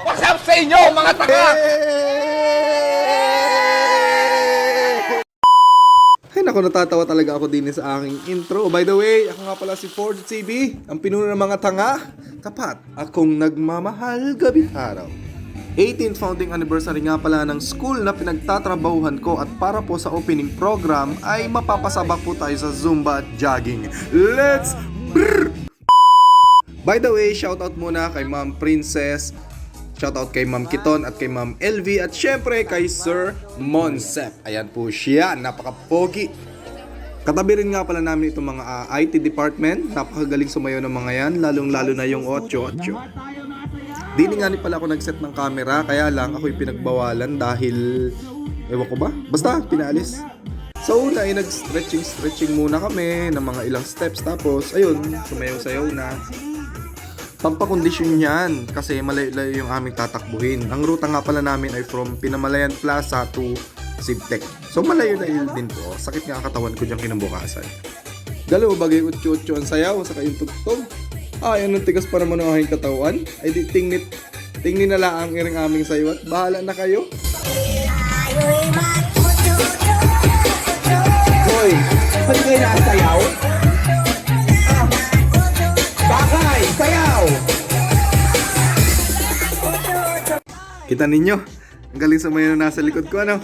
What's up sa inyo, mga tanga? Ay naku, natatawa talaga ako din sa aking intro. By the way, ako nga pala si Ford CB, ang pinuno ng mga tanga. Tapat, akong nagmamahal gabi araw. 18th founding anniversary nga pala ng school na pinagtatrabahuhan ko at para po sa opening program ay mapapasabak po tayo sa Zumba at jogging. Let's brrr! By the way, shoutout muna kay Ma'am Princess, shoutout kay Ma'am Kiton at kay Ma'am LV at syempre kay Sir Monsep. Ayan po siya, napaka-pogi. Katabi rin nga pala namin itong mga IT department, napakagaling sumayo ng mga yan, lalong-lalo na yung 8-8. Dini nga ni pala ako nag-set ng camera, kaya lang ako'y pinagbawalan dahil, ewan ko ba? Basta, pinaalis. So una ay nag-stretching muna kami ng mga ilang steps, tapos ayun, sumayaw-sayaw na. Pampakondisyon yan kasi malayo-layo yung aming tatakbuhin. Ang ruta nga pala namin ay from Pinamalayan Plaza to Sibtec. So malayo-layo din po. Sakit nga ang katawan ko diyang kinabukasan. Dalawa bagay utyo-utyo ang sayaw sa kayong tugtog. Ay, anong tigas pa naman ang aking katawan? Ay di tingnin na lang ang iring aming sayaw at bahala na kayo. Hoy, pwede kayo nakasayaw? Bakay, sayaw! Kita ninyo, ang galing sa mga nasa likod ko, ano?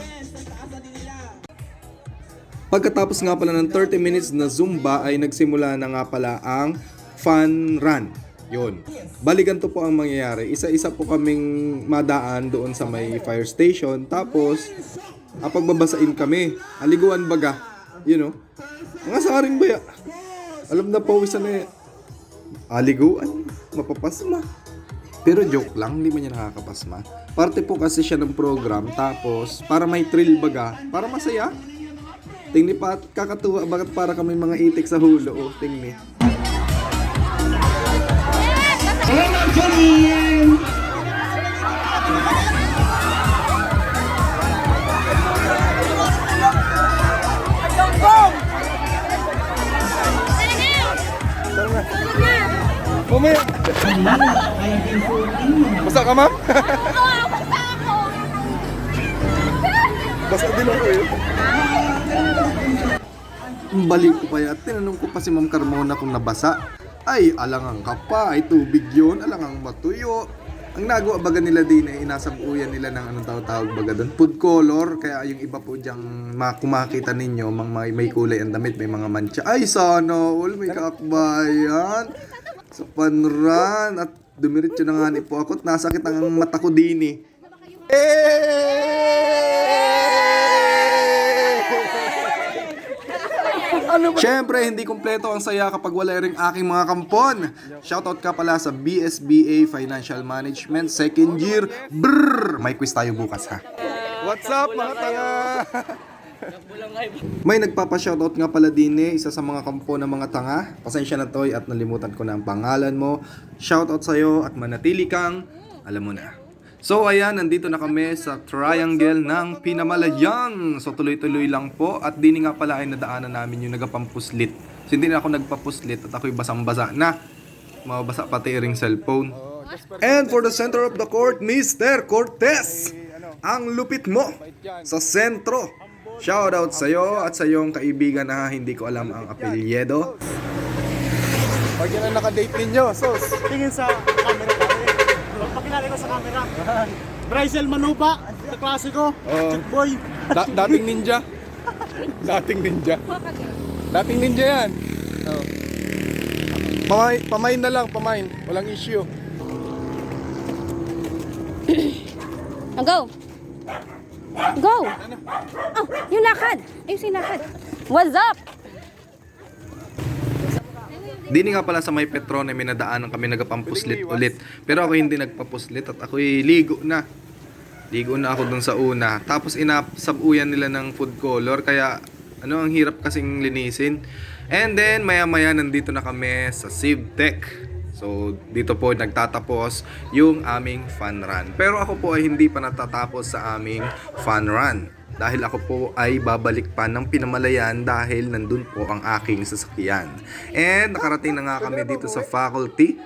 Pagkatapos nga pala ng 30 minutes na Zumba ay nagsimula na nga pala ang fun run. Yun. Balikan to po ang mangyayari. Isa-isa po kaming madaan doon sa may fire station. Tapos, pagbabasain kami. Aliguan baga. You know? Mga saring baya. Alam na pawisan na aliguan. Mapapasma. Pero joke lang, hindi man niya nakakapasma. Parte po kasi siya ng program. Tapos, para may thrill baga. Para masaya. Tingni pa at kakatuwa. Bakit para kami mga itik sa hulo? Oh, tingni. Mamaya. Basta ka, ma'am? Basta din ako eh. Balik ko pa yan at tinanong ko pa si Ma'am Carmona kung nabasa. Ay, alangang ka pa, ay tubig yun, alangang matuyo. Ang nagawa baga nila din ay inasabuyan nila ng anong tawag baga doon, food color. Kaya yung iba po diyang kumakita ninyo, may kulay ang damit, may mga mancha. Ay, sana all, may kaakbayan sa panran. At dumiritso na nga ni po ako at nasakit ang mata ko din Siyempre, hindi kumpleto ang saya kapag wala ring aking mga kampon. Shoutout ka pala sa BSBA Financial Management second year. Brrr! May quiz tayo bukas ha. What's up mga tanga? May nagpapa-shoutout nga pala din isa sa mga kampo ng mga tanga. Pasensya na toy at nalimutan ko na ang pangalan mo. Shoutout sa'yo at manatili kang, alam mo na. So ayan, nandito na kami sa triangle ng Pinamalayan. So tuloy-tuloy lang po at dini nga pala ay nadaanan namin yung nagapampuslit. So hindi na ako nagpapuslit at ako'y basang-basa na. Mabasa pati ring cellphone. And for the center of the court, Mr. Cortez. Ang lupit mo sa sentro. Shoutout sa'yo at sa iyong kaibigan na hindi ko alam ang apelyedo. Pag yan ang nakadate ninyo, sos, tingin sa camera pare. Pakilala ko sa camera. Bryzel Manuba, klasiko, Chick Boy. Dating ninja. Dating ninja. Dating ninja yan. Oh. Pamain na lang, pamain. Walang issue. Go! Go! Oh, yung lakad! Ayun yung lakad. What's up? Dini nga pala sa may Petron ay minadaanan kami nagapampuslit ulit. Pero ako hindi nagpapuslit at ako'y ligo na. Ligo na ako dun sa una. Tapos inasabuyan nila ng food color kaya ang hirap kasing linisin. And then maya-maya nandito na kami sa Sibtec. So dito po nagtatapos yung aming fun run. Pero ako po ay hindi pa natatapos sa aming fun run. Dahil ako po ay babalik pa ng Pinamalayan dahil nandun po ang aking sasakyan. And nakarating na nga kami dito sa faculty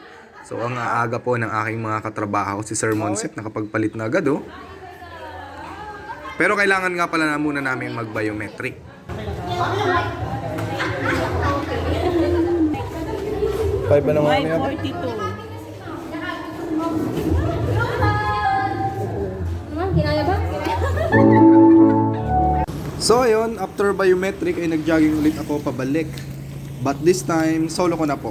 So ang aaga po ng aking mga katrabaho, si Sir Monsep nakapagpalit na agad oh. Pero kailangan nga pala na muna namin mag-biometric. Five ba naman yan? 42. Kinaya ba? So ayun, after biometric ay nag-jogging ulit ako pabalik. But this time, solo ko na po.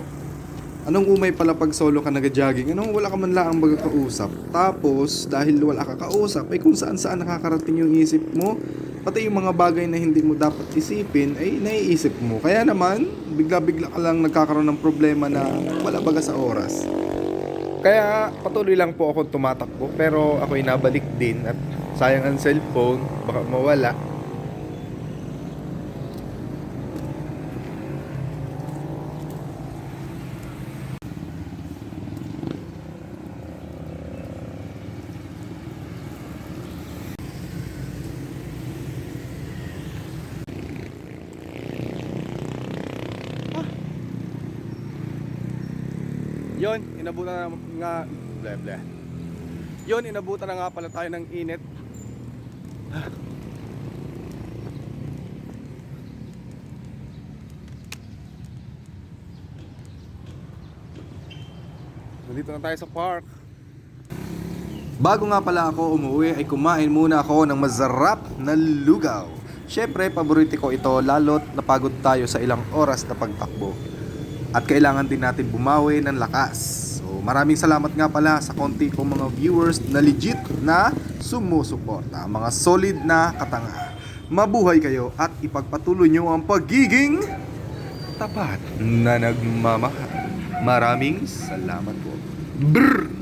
Anong umay pala pag solo ka nag-jogging? Anong wala ka man lang magkakausap? Tapos, dahil wala ka kausap, ay kung saan-saan nakakarating yung isip mo, pati yung mga bagay na hindi mo dapat isipin, ay naiisip mo. Kaya naman, bigla-bigla ka lang nagkakaroon ng problema na wala baga sa oras. Kaya patuloy lang po ako tumatakbo, pero ako'y nabalik din at sayang ang cellphone, baka mawala. Yon, inabutan na nga blah blah. Yon, inabutan na nga pala tayo ng init. Nandito na tayo sa park. Bago nga pala ako umuwi ay kumain muna ako ng masarap na lugaw. Syempre, paborito ko ito lalo't napagod tayo sa ilang oras na pagtakbo. At kailangan din natin bumawi ng lakas. So maraming salamat nga pala sa konti kong mga viewers na legit na sumusuporta. Mga solid na katanga. Mabuhay kayo at ipagpatuloy nyo ang pagiging tapat na nagmamahal. Maraming salamat po. Brrr!